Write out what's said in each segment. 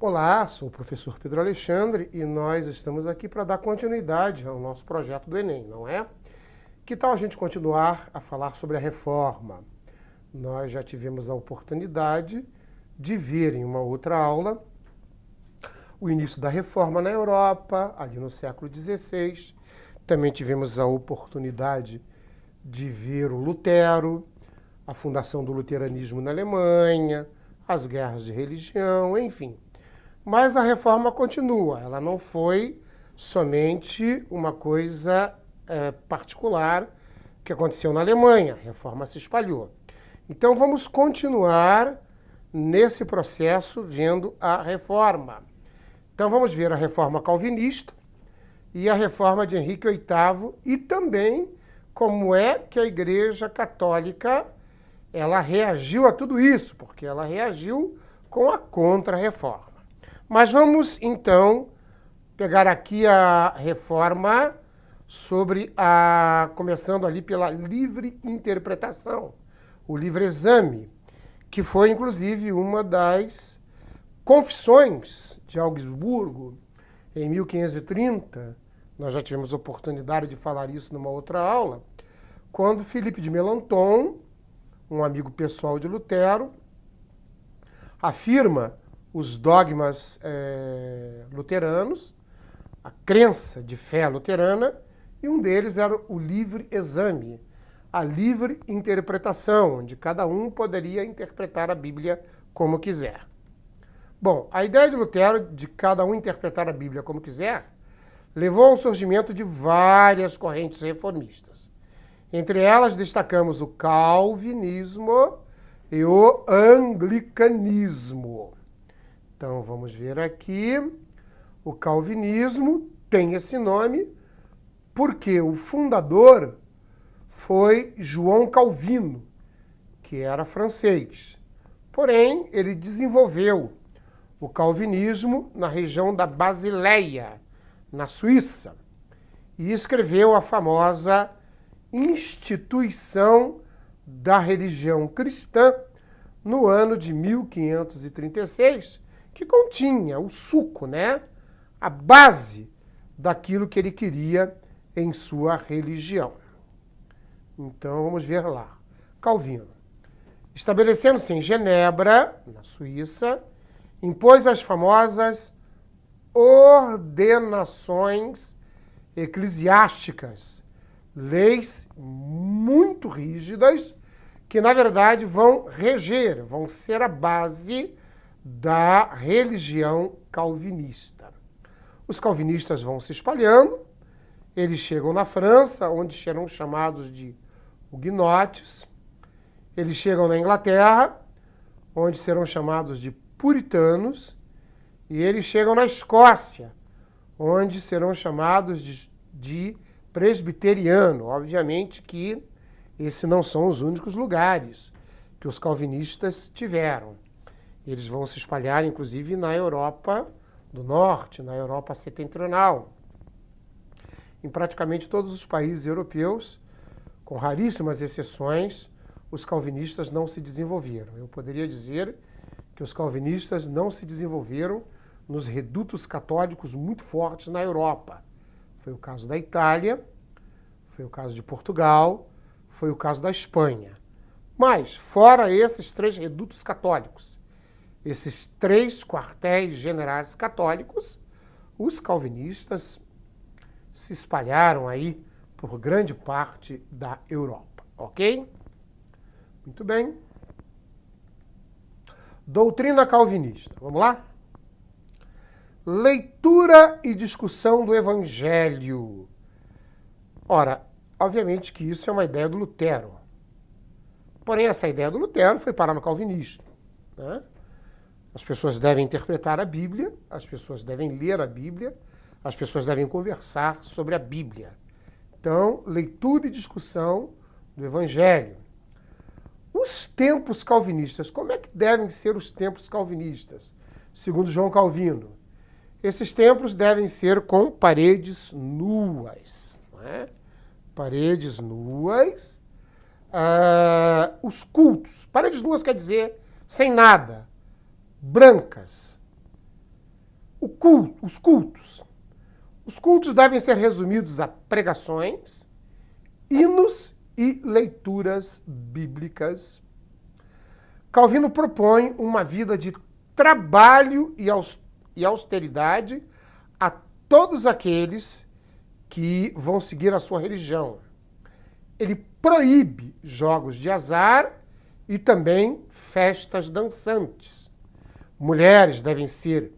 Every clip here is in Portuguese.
Olá, sou o professor Pedro Alexandre e nós estamos aqui para dar continuidade ao nosso projeto do Enem, não é? Que tal a gente continuar a falar sobre a reforma? Nós já tivemos a oportunidade de ver em uma outra aula o início da reforma na Europa, ali no século XVI. Também tivemos a oportunidade de ver o Lutero, a fundação do luteranismo na Alemanha, as guerras de religião, enfim. Mas a reforma continua, ela não foi somente uma coisa particular que aconteceu na Alemanha, a reforma se espalhou. Então vamos continuar nesse processo vendo a reforma. Então vamos ver a reforma calvinista e a reforma de Henrique VIII e também como é que a Igreja Católica ela reagiu a tudo isso, porque ela reagiu com a Contra-Reforma. Mas vamos, então, pegar aqui a reforma começando ali pela livre interpretação, o livre exame, que foi, inclusive, uma das confissões de Augsburgo, em 1530. Nós já tivemos oportunidade de falar isso numa outra aula, quando Filipe de Melanchthon, um amigo pessoal de Lutero, afirma os dogmas luteranos, a crença de fé luterana, e um deles era o livre exame, a livre interpretação, onde cada um poderia interpretar a Bíblia como quiser. Bom, a ideia de Lutero de cada um interpretar a Bíblia como quiser levou ao surgimento de várias correntes reformistas. Entre elas destacamos o calvinismo e o anglicanismo. Então, vamos ver aqui. O calvinismo tem esse nome porque o fundador foi João Calvino, que era francês. Porém, ele desenvolveu o calvinismo na região da Basileia, na Suíça, e escreveu a famosa Instituição da Religião Cristã no ano de 1536, que continha o suco, né? A base daquilo que ele queria em sua religião. Então, vamos ver lá. Calvino, estabelecendo-se em Genebra, na Suíça, impôs as famosas ordenações eclesiásticas, leis muito rígidas que, na verdade, vão ser a base da religião calvinista. Os calvinistas vão se espalhando, eles chegam na França, onde serão chamados de huguenotes, eles chegam na Inglaterra, onde serão chamados de puritanos, e eles chegam na Escócia, onde serão chamados de presbiteriano. Obviamente que esses não são os únicos lugares que os calvinistas tiveram. Eles vão se espalhar, inclusive, na Europa do Norte, na Europa setentrional. Em praticamente todos os países europeus, com raríssimas exceções, os calvinistas não se desenvolveram. Eu poderia dizer que os calvinistas não se desenvolveram nos redutos católicos muito fortes na Europa. Foi o caso da Itália, foi o caso de Portugal, foi o caso da Espanha. Mas, fora esses três redutos católicos, esses três quartéis generais católicos, os calvinistas se espalharam aí por grande parte da Europa, ok? Muito bem. Doutrina calvinista, vamos lá? Leitura e discussão do Evangelho. Ora, obviamente que isso é uma ideia do Lutero. Porém, essa ideia do Lutero foi parar no calvinismo, né? As pessoas devem interpretar a Bíblia, as pessoas devem ler a Bíblia, as pessoas devem conversar sobre a Bíblia. Então, leitura e discussão do Evangelho. Os templos calvinistas, como é que devem ser os templos calvinistas? Segundo João Calvino, esses templos devem ser com paredes nuas, não é? Paredes nuas. Os cultos, paredes nuas quer dizer sem nada, brancas. Os cultos. Os cultos devem ser resumidos a pregações, hinos e leituras bíblicas. Calvino propõe uma vida de trabalho e austeridade a todos aqueles que vão seguir a sua religião. Ele proíbe jogos de azar e também festas dançantes. Mulheres devem ser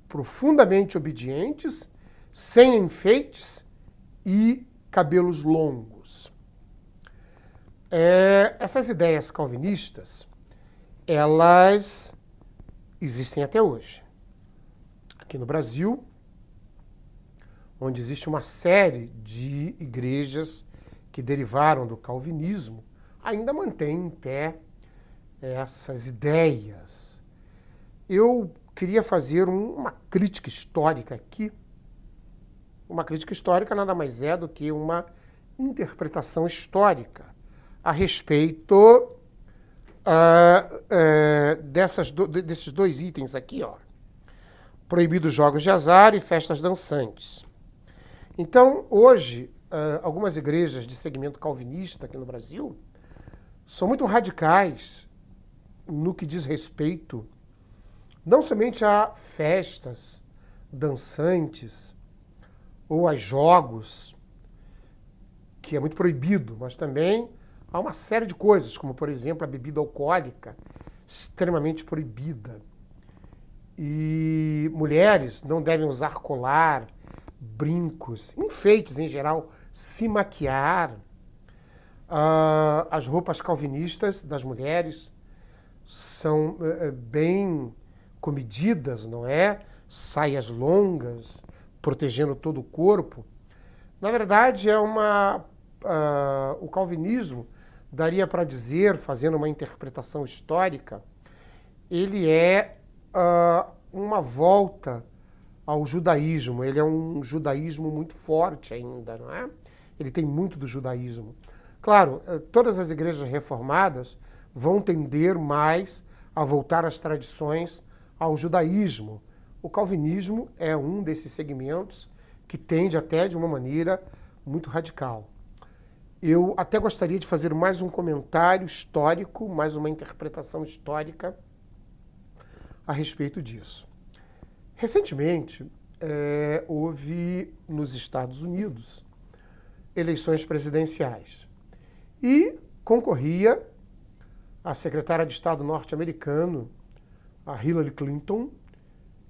profundamente obedientes, sem enfeites e cabelos longos. Essas ideias calvinistas, elas existem até hoje. Aqui no Brasil, onde existe uma série de igrejas que derivaram do calvinismo, ainda mantém em pé essas ideias. Eu queria fazer uma crítica histórica aqui. Uma crítica histórica nada mais é do que uma interpretação histórica a respeito desses dois itens aqui, ó. Proibidos jogos de azar e festas dançantes. Então, hoje, algumas igrejas de segmento calvinista aqui no Brasil são muito radicais no que diz respeito não somente a festas dançantes ou a jogos, que é muito proibido, mas também há uma série de coisas, como, por exemplo, a bebida alcoólica, extremamente proibida. E mulheres não devem usar colar, brincos, enfeites em geral, se maquiar. As roupas calvinistas das mulheres são bem comedidas, não é? Saias longas, protegendo todo o corpo. Na verdade, o calvinismo, daria para dizer, fazendo uma interpretação histórica, ele é uma volta ao judaísmo. Ele é um judaísmo muito forte ainda, não é? Ele tem muito do judaísmo. Claro, todas as igrejas reformadas vão tender mais a voltar às tradições ao judaísmo. O calvinismo é um desses segmentos que tende até de uma maneira muito radical. Eu até gostaria de fazer mais um comentário histórico, mais uma interpretação histórica a respeito disso. Recentemente, houve nos Estados Unidos eleições presidenciais e concorria a secretária de Estado norte-americano, a Hillary Clinton,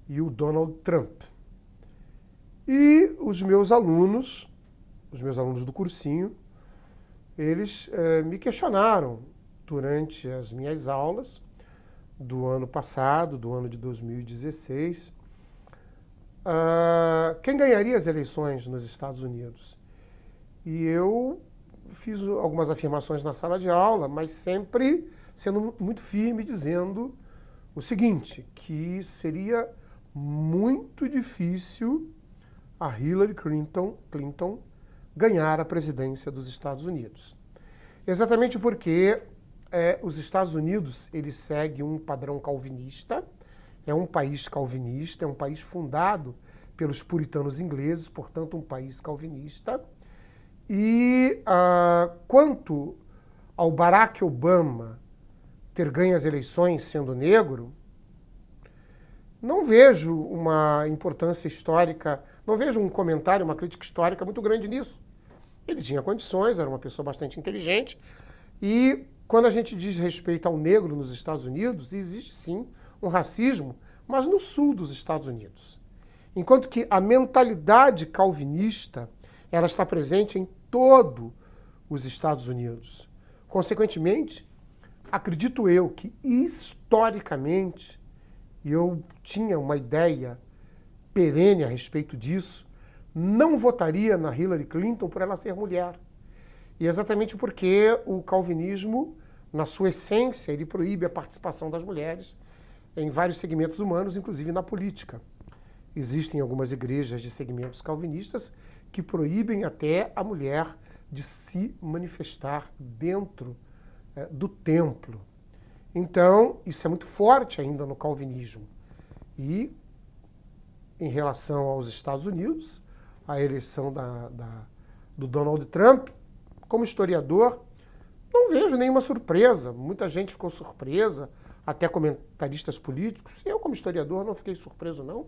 e o Donald Trump. E os meus alunos do cursinho, eles me questionaram durante as minhas aulas do ano passado, do ano de 2016, quem ganharia as eleições nos Estados Unidos. E eu fiz algumas afirmações na sala de aula, mas sempre sendo muito firme, dizendo o seguinte, que seria muito difícil a Hillary Clinton ganhar a presidência dos Estados Unidos. Exatamente porque os Estados Unidos, ele segue um padrão calvinista, é um país calvinista, é um país fundado pelos puritanos ingleses, portanto um país calvinista. E quanto ao Barack Obama ter ganho as eleições sendo negro, não vejo uma importância histórica, não vejo um comentário, uma crítica histórica muito grande nisso. Ele tinha condições, era uma pessoa bastante inteligente, e quando a gente diz respeito ao negro nos Estados Unidos, existe sim um racismo, mas no sul dos Estados Unidos. Enquanto que a mentalidade calvinista, ela está presente em todo os Estados Unidos. Consequentemente, acredito eu que historicamente, e eu tinha uma ideia perene a respeito disso, não votaria na Hillary Clinton por ela ser mulher. E exatamente porque o calvinismo, na sua essência, ele proíbe a participação das mulheres em vários segmentos humanos, inclusive na política. Existem algumas igrejas de segmentos calvinistas que proíbem até a mulher de se manifestar dentro do templo. Então, isso é muito forte ainda no calvinismo. E em relação aos Estados Unidos, a eleição do Donald Trump. Como historiador, não vejo nenhuma surpresa. Muita gente ficou surpresa, até comentaristas políticos. Eu, como historiador, não fiquei surpreso, não,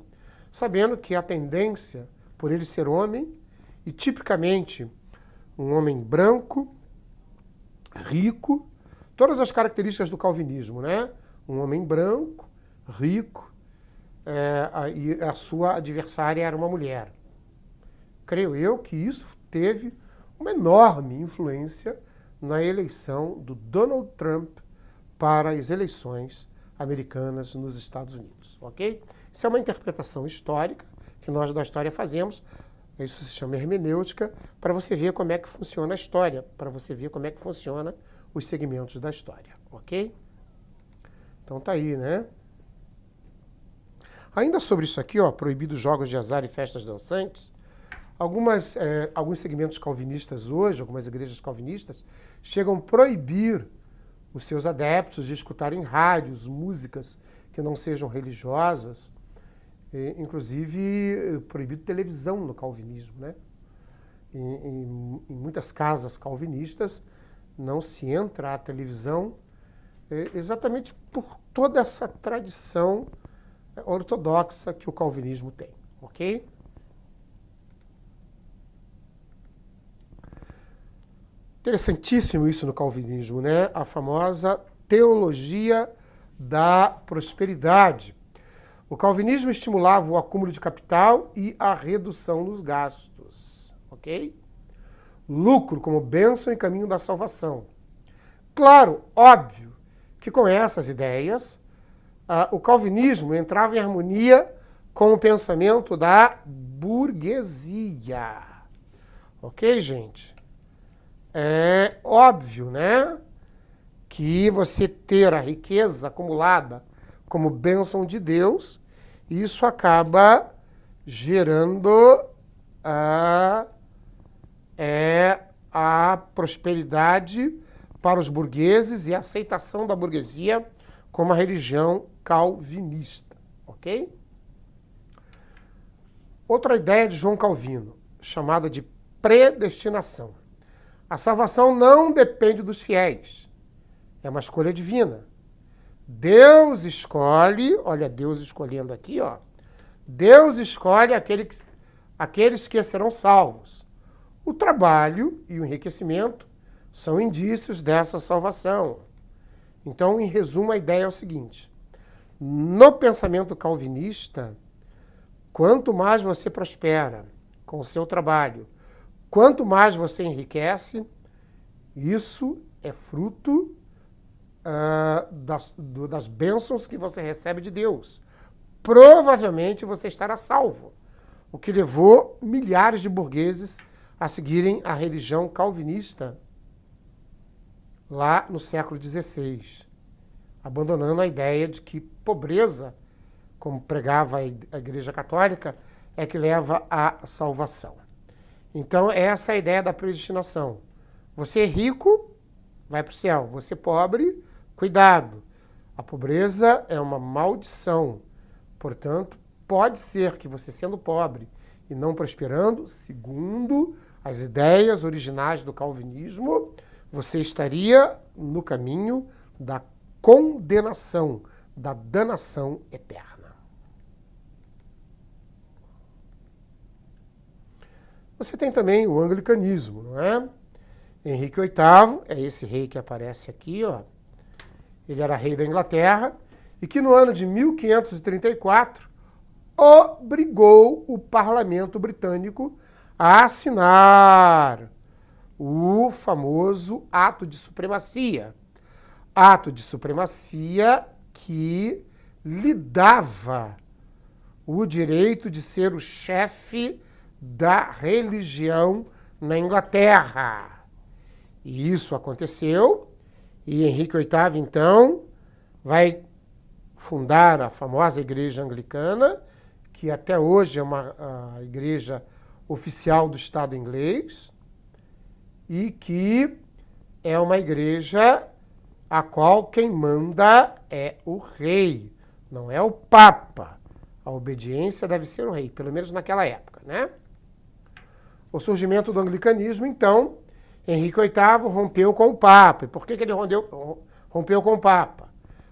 sabendo que a tendência, por ele ser homem, e tipicamente um homem branco, rico, todas as características do calvinismo, né? Um homem branco, rico, e a sua adversária era uma mulher. Creio eu que isso teve uma enorme influência na eleição do Donald Trump para as eleições americanas nos Estados Unidos, ok? Isso é uma interpretação histórica que nós da história fazemos. Isso se chama hermenêutica, para você ver como é que funciona a história, para você ver como é que funciona os segmentos da história, ok? Então tá aí, né? Ainda sobre isso aqui, ó, proibidos jogos de azar e festas dançantes, alguns segmentos calvinistas hoje, algumas igrejas calvinistas, chegam a proibir os seus adeptos de escutarem rádios, músicas que não sejam religiosas, inclusive proibido televisão no calvinismo, né? Em muitas casas calvinistas não se entra a televisão exatamente por toda essa tradição ortodoxa que o calvinismo tem, ok? Interessantíssimo isso no calvinismo, né? A famosa teologia da prosperidade. O calvinismo estimulava o acúmulo de capital e a redução dos gastos, ok? Lucro como bênção e caminho da salvação. Claro, óbvio, que com essas ideias, o calvinismo entrava em harmonia com o pensamento da burguesia. Ok, gente? É óbvio, né, que você ter a riqueza acumulada como bênção de Deus, isso acaba gerando a prosperidade para os burgueses e a aceitação da burguesia como a religião calvinista, ok? Outra ideia de João Calvino, chamada de predestinação. A salvação não depende dos fiéis, é uma escolha divina. Deus escolhe, olha Deus escolhendo aqui, ó. Deus escolhe aqueles que serão salvos. O trabalho e o enriquecimento são indícios dessa salvação. Então, em resumo, a ideia é o seguinte: no pensamento calvinista, quanto mais você prospera com o seu trabalho, quanto mais você enriquece, isso é fruto das bênçãos que você recebe de Deus. Provavelmente você estará salvo, o que levou milhares de burgueses a seguirem a religião calvinista lá no século XVI, abandonando a ideia de que pobreza, como pregava a Igreja Católica, é que leva à salvação. Então, essa é a ideia da predestinação. Você é rico, vai para o céu. Você é pobre, cuidado. A pobreza é uma maldição. Portanto, pode ser que você, sendo pobre e não prosperando, segundo as ideias originais do calvinismo, você estaria no caminho da condenação, da danação eterna. Você tem também o anglicanismo, não é? Henrique VIII, é esse rei que aparece aqui, ó. Ele era rei da Inglaterra e que no ano de 1534 obrigou o parlamento britânico a assinar o famoso Ato de Supremacia. Ato de Supremacia que lhe dava o direito de ser o chefe da religião na Inglaterra. E isso aconteceu, e Henrique VIII, então, vai fundar a famosa Igreja Anglicana, que até hoje é a igreja oficial do Estado inglês, e que é uma igreja a qual quem manda é o rei, não é o Papa. A obediência deve ser o rei, pelo menos naquela época, né? O surgimento do anglicanismo, então, Henrique VIII rompeu com o Papa. E por que ele rompeu com o Papa?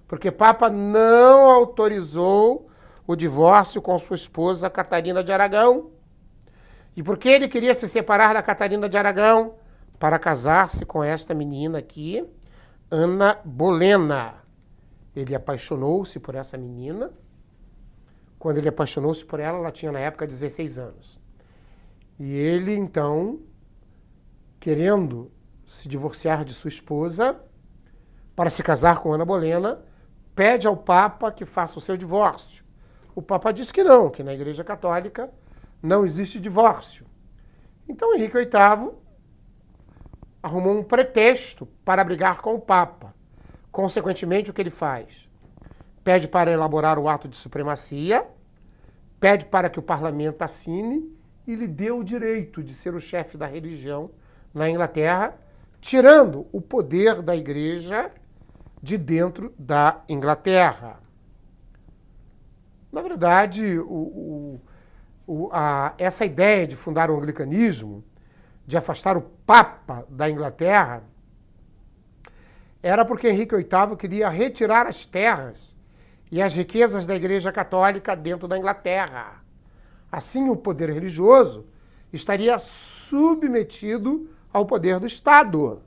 Porque o Papa não autorizou o divórcio com sua esposa Catarina de Aragão. E por que ele queria se separar da Catarina de Aragão? Para casar-se com esta menina aqui, Ana Bolena. Ele apaixonou-se por essa menina. Quando ele apaixonou-se por ela, ela tinha na época 16 anos. E ele, então, querendo se divorciar de sua esposa, para se casar com Ana Bolena, pede ao Papa que faça o seu divórcio. O Papa diz que não, que na Igreja Católica não existe divórcio. Então Henrique VIII arrumou um pretexto para brigar com o Papa. Consequentemente, o que ele faz? Pede para elaborar o ato de supremacia, pede para que o parlamento assine e lhe dê o direito de ser o chefe da religião na Inglaterra, tirando o poder da Igreja de dentro da Inglaterra. Na verdade, essa ideia de fundar o anglicanismo, de afastar o Papa da Inglaterra, era porque Henrique VIII queria retirar as terras e as riquezas da Igreja Católica dentro da Inglaterra. Assim, o poder religioso estaria submetido ao poder do Estado.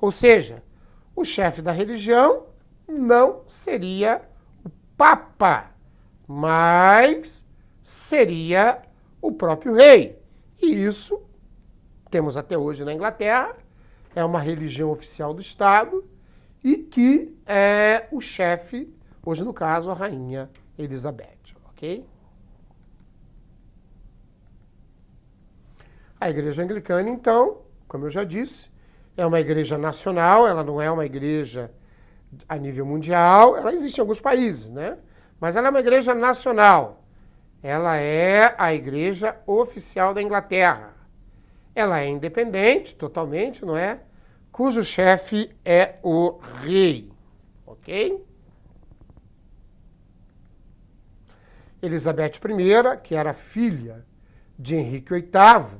Ou seja, o chefe da religião não seria o Papa, mas seria o próprio rei. E isso temos até hoje na Inglaterra, é uma religião oficial do Estado e que é o chefe, hoje no caso, a Rainha Elizabeth, ok? A Igreja Anglicana, então, como eu já disse, é uma igreja nacional, ela não é uma igreja a nível mundial, ela existe em alguns países, né? Mas ela é uma igreja nacional. Ela é a igreja oficial da Inglaterra. Ela é independente, totalmente, não é? Cujo chefe é o rei, ok? Elizabeth I, que era filha de Henrique VIII,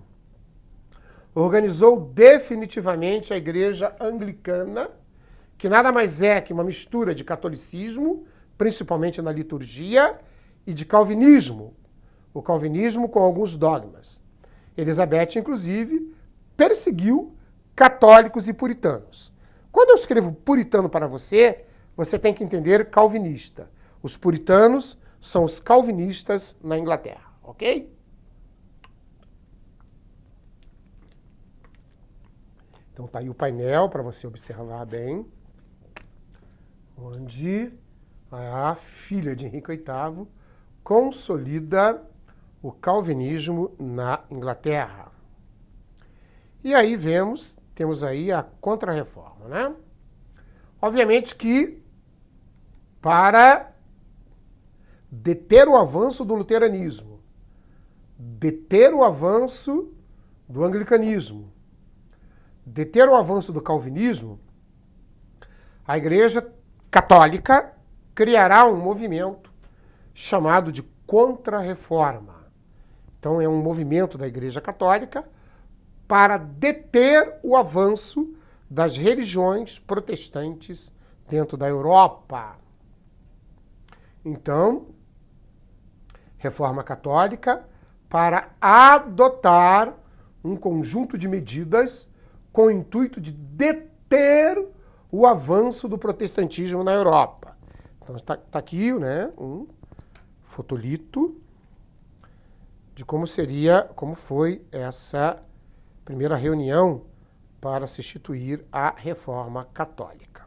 organizou definitivamente a igreja anglicana, que nada mais é que uma mistura de catolicismo, principalmente na liturgia, e de calvinismo. O calvinismo com alguns dogmas. Elizabeth, inclusive, perseguiu católicos e puritanos. Quando eu escrevo puritano para você, você tem que entender calvinista. Os puritanos são os calvinistas na Inglaterra, ok? Então tá aí o painel para você observar bem, onde a filha de Henrique VIII consolida o calvinismo na Inglaterra. E aí temos aí a Contra-Reforma, né? Obviamente que para deter o avanço do luteranismo, deter o avanço do anglicanismo, deter o avanço do calvinismo, a Igreja Católica criará um movimento chamado de Contra-Reforma. Então é um movimento da Igreja Católica para deter o avanço das religiões protestantes dentro da Europa. Então, Reforma Católica para adotar um conjunto de medidas com o intuito de deter o avanço do protestantismo na Europa. Então está aqui, né, um fotolito de como foi essa primeira reunião para se instituir a Reforma Católica.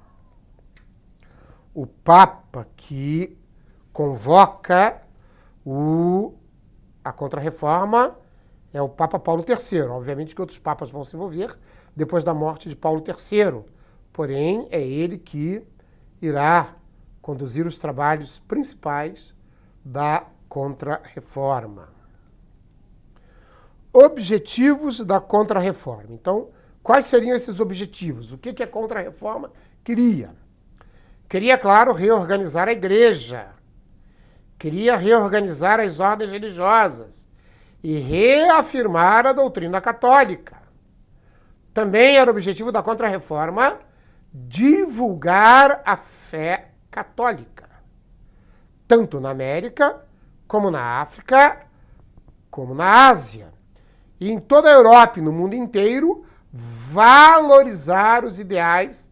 O Papa que convoca a Contra-Reforma é o Papa Paulo III. Obviamente que outros papas vão se envolver depois da morte de Paulo III. Porém, é ele que irá conduzir os trabalhos principais da Contra-Reforma. Objetivos da Contra-Reforma. Então, quais seriam esses objetivos? O que a Contra-Reforma queria? Queria, claro, reorganizar a Igreja. queria reorganizar as ordens religiosas e reafirmar a doutrina católica. Também era o objetivo da Contra-Reforma divulgar a fé católica, tanto na América, como na África, como na Ásia. E em toda a Europa e no mundo inteiro, valorizar os ideais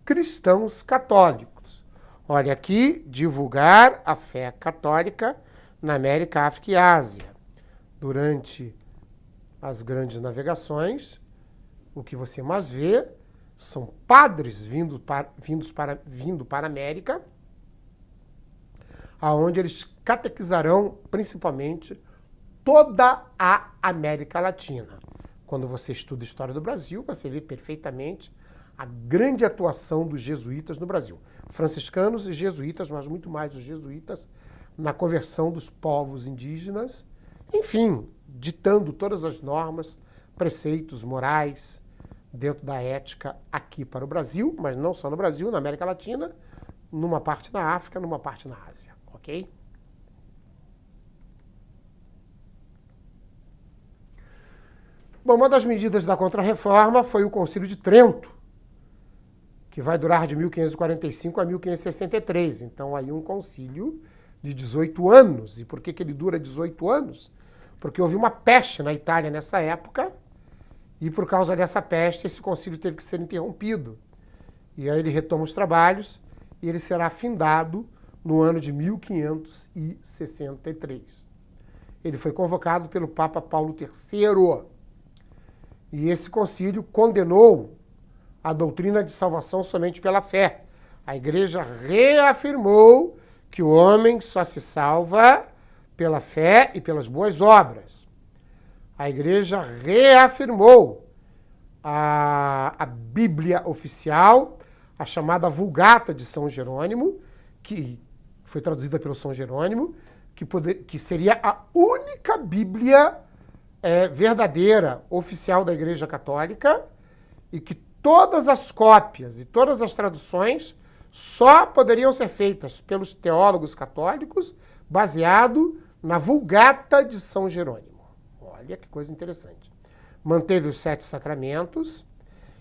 cristãos católicos. Olha aqui, divulgar a fé católica na América, África e Ásia. Durante as grandes navegações, o que você mais vê são padres vindo para a América, aonde eles catequizarão principalmente toda a América Latina. Quando você estuda a história do Brasil, você vê perfeitamente a grande atuação dos jesuítas no Brasil. Franciscanos e jesuítas, mas muito mais os jesuítas, na conversão dos povos indígenas, enfim, ditando todas as normas, preceitos morais dentro da ética aqui para o Brasil, mas não só no Brasil, na América Latina, numa parte na África, numa parte na Ásia, ok? Bom, uma das medidas da Contra-Reforma foi o Concílio de Trento, que vai durar de 1545 a 1563. Então, aí um concílio de 18 anos. E por que ele dura 18 anos? Porque houve uma peste na Itália nessa época, e por causa dessa peste, esse concílio teve que ser interrompido. E aí ele retoma os trabalhos, e ele será findado no ano de 1563. Ele foi convocado pelo Papa Paulo III. E esse concílio condenou a doutrina de salvação somente pela fé. A Igreja reafirmou que o homem só se salva pela fé e pelas boas obras. A Igreja reafirmou a Bíblia oficial, a chamada Vulgata de São Jerônimo, que foi traduzida pelo São Jerônimo, que seria a única Bíblia verdadeira, oficial da Igreja Católica, e que todas as cópias e todas as traduções só poderiam ser feitas pelos teólogos católicos baseado na Vulgata de São Jerônimo. Olha que coisa interessante. Manteve os 7 sacramentos,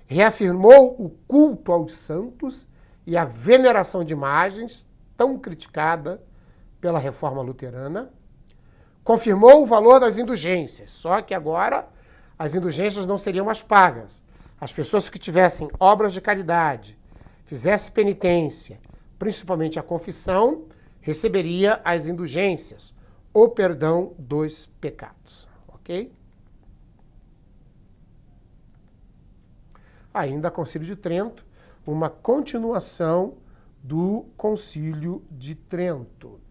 reafirmou o culto aos santos e a veneração de imagens, tão criticada pela Reforma Luterana, confirmou o valor das indulgências, só que agora as indulgências não seriam mais pagas. As pessoas que tivessem obras de caridade, fizessem penitência, principalmente a confissão, receberia as indulgências, o perdão dos pecados. Ok? Ainda Concílio de Trento, uma continuação do Concílio de Trento.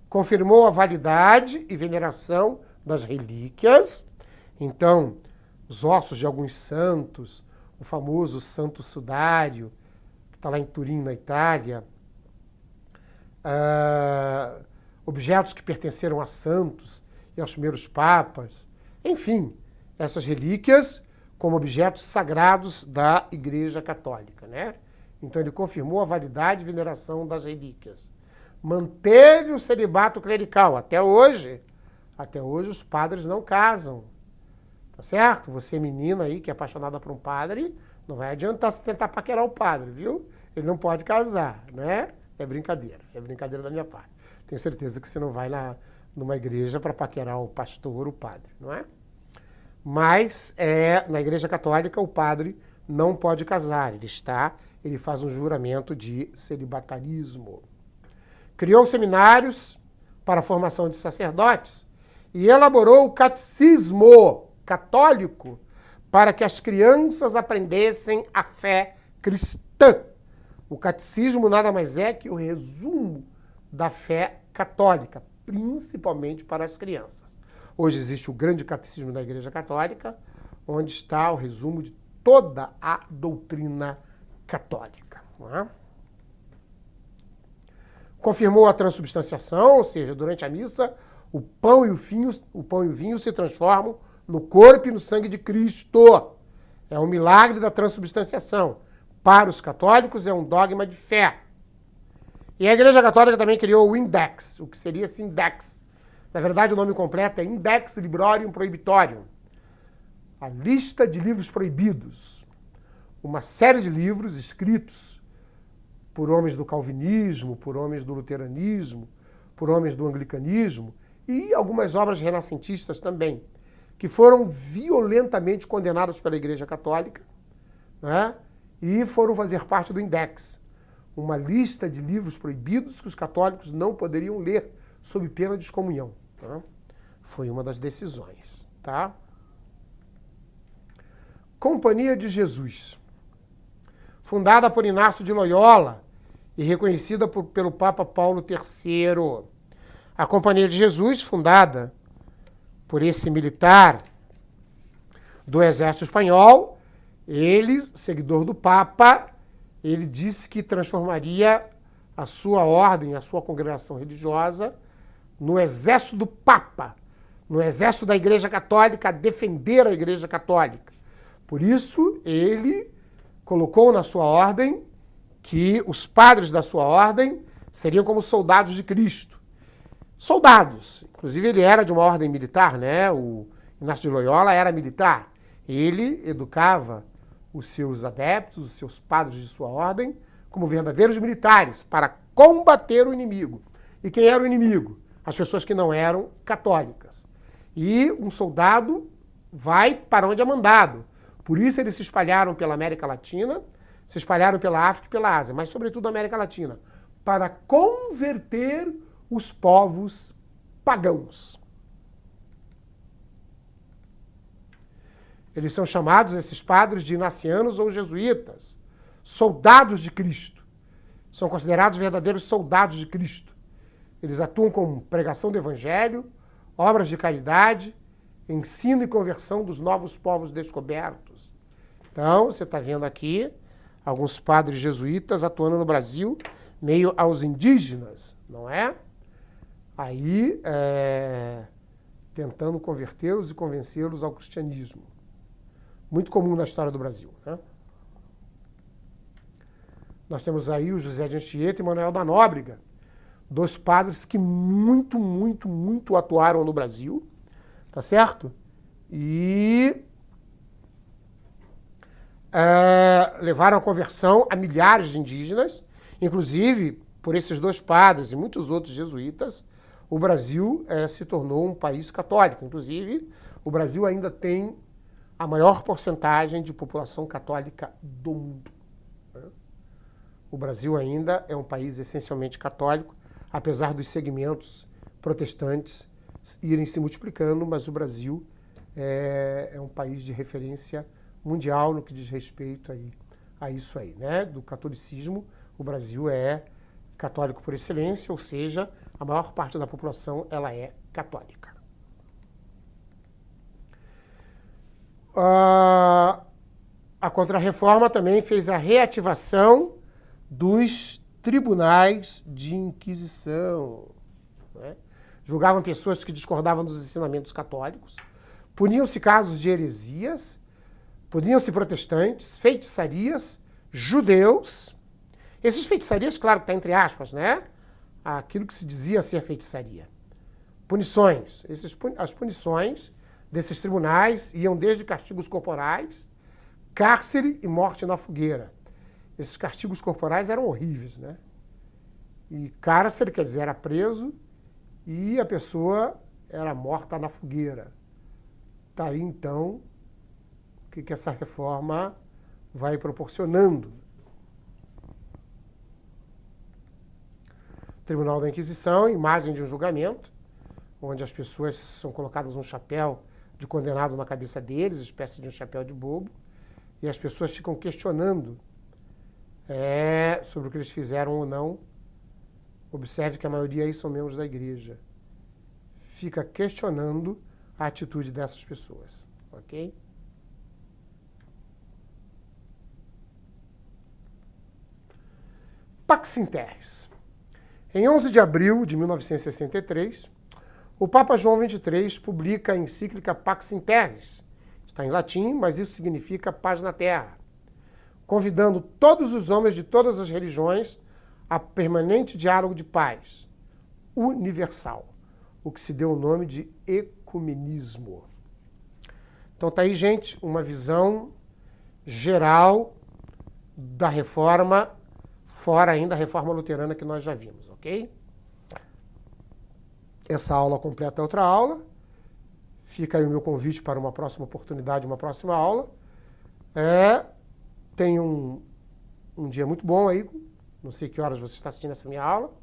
Confirmou a validade e veneração das relíquias. Então, os ossos de alguns santos, o famoso Santo Sudário, que está lá em Turim, na Itália, objetos que pertenceram a santos e aos primeiros papas, enfim, essas relíquias como objetos sagrados da Igreja Católica, né? Então ele confirmou a validade e veneração das relíquias. Manteve o celibato clerical. Até hoje os padres não casam. Tá certo? Você, menina aí, que é apaixonada por um padre, não vai adiantar você tentar paquerar o padre, viu? Ele não pode casar, né? É brincadeira da minha parte. Tenho certeza que você não vai numa igreja para paquerar o pastor, o padre, não é? Mas na Igreja Católica o padre não pode casar, ele faz um juramento de celibatarismo. Criou seminários para a formação de sacerdotes e elaborou o catecismo católico para que as crianças aprendessem a fé cristã. O catecismo nada mais é que o resumo da fé católica, principalmente para as crianças. Hoje existe o grande catecismo da Igreja Católica, onde está o resumo de toda a doutrina católica. Não é? Confirmou a transubstanciação, ou seja, durante a missa, o pão e o vinho se transformam no corpo e no sangue de Cristo. É um milagre da transubstanciação. Para os católicos é um dogma de fé. E a Igreja Católica também criou o Index, o que seria esse Index. Na verdade, o nome completo é Index Librorium Prohibitorium. A lista de livros proibidos. Uma série de livros escritos por homens do calvinismo, por homens do luteranismo, por homens do anglicanismo e algumas obras renascentistas também, que foram violentamente condenadas pela Igreja Católica, né? E foram fazer parte do Index, uma lista de livros proibidos que os católicos não poderiam ler sob pena de excomunhão. Tá? Foi uma das decisões. Tá? Companhia de Jesus, fundada por Inácio de Loyola e reconhecida pelo Papa Paulo III. A Companhia de Jesus, fundada por esse militar do Exército Espanhol, ele, seguidor do Papa, ele disse que transformaria a sua ordem, a sua congregação religiosa, no exército do Papa, no exército da Igreja Católica, a defender a Igreja Católica. Por isso, ele colocou na sua ordem que os padres da sua ordem seriam como soldados de Cristo. Soldados. Inclusive, ele era de uma ordem militar, né? O Inácio de Loyola era militar. Ele educava os seus adeptos, os seus padres de sua ordem, como verdadeiros militares, para combater o inimigo. E quem era o inimigo? As pessoas que não eram católicas. E um soldado vai para onde é mandado. Por isso eles se espalharam pela América Latina, se espalharam pela África e pela Ásia, mas sobretudo na América Latina, para converter os povos pagãos. Eles são chamados, esses padres, de inacianos ou jesuítas, soldados de Cristo. São considerados verdadeiros soldados de Cristo. Eles atuam com pregação do Evangelho, obras de caridade, ensino e conversão dos novos povos descobertos. Então, você está vendo aqui alguns padres jesuítas atuando no Brasil, meio aos indígenas, não é? Aí, tentando convertê-los e convencê-los ao cristianismo. Muito comum na história do Brasil, né? Nós temos aí o José de Anchieta e Manuel da Nóbrega, dois padres que muito atuaram no Brasil, tá certo? E levaram a conversão a milhares de indígenas, inclusive por esses dois padres e muitos outros jesuítas, o Brasil se tornou um país católico. Inclusive, o Brasil ainda tem a maior porcentagem de população católica do mundo. O Brasil ainda é um país essencialmente católico, apesar dos segmentos protestantes irem se multiplicando, mas o Brasil é um país de referência mundial no que diz respeito a isso aí, né? Do catolicismo, o Brasil é católico por excelência, ou seja, a maior parte da população ela é católica. A Contra-Reforma também fez a reativação dos tribunais de inquisição, né? Julgavam pessoas que discordavam dos ensinamentos católicos, puniam-se casos de heresias, puniam-se protestantes, feitiçarias, judeus. Esses feitiçarias, claro que está entre aspas, né? Aquilo que se dizia ser feitiçaria. Punições. As punições desses tribunais iam desde castigos corporais, cárcere e morte na fogueira. Esses castigos corporais eram horríveis, né? E cárcere, quer dizer, era preso e a pessoa era morta na fogueira. Tá aí, então, o que essa reforma vai proporcionando. Tribunal da Inquisição, imagem de um julgamento, onde as pessoas são colocadas um chapéu de condenado na cabeça deles, espécie de um chapéu de bobo, e as pessoas ficam questionando sobre o que eles fizeram ou não. Observe que a maioria aí são membros da igreja. Fica questionando a atitude dessas pessoas, ok? Pax in Terris. Em 11 de abril de 1963, o Papa João XXIII publica a encíclica Pax in Terris. Está em latim, mas isso significa paz na terra, convidando todos os homens de todas as religiões a permanente diálogo de paz universal, o que se deu o nome de ecumenismo. Então tá aí, gente, uma visão geral da reforma, fora ainda a reforma luterana que nós já vimos, ok? Essa aula completa outra aula. Fica aí o meu convite para uma próxima oportunidade, uma próxima aula. Tenha um dia muito bom aí. Não sei que horas você está assistindo essa minha aula.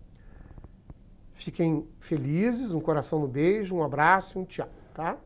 Fiquem felizes, um coração no beijo, um abraço e um tchau, tá?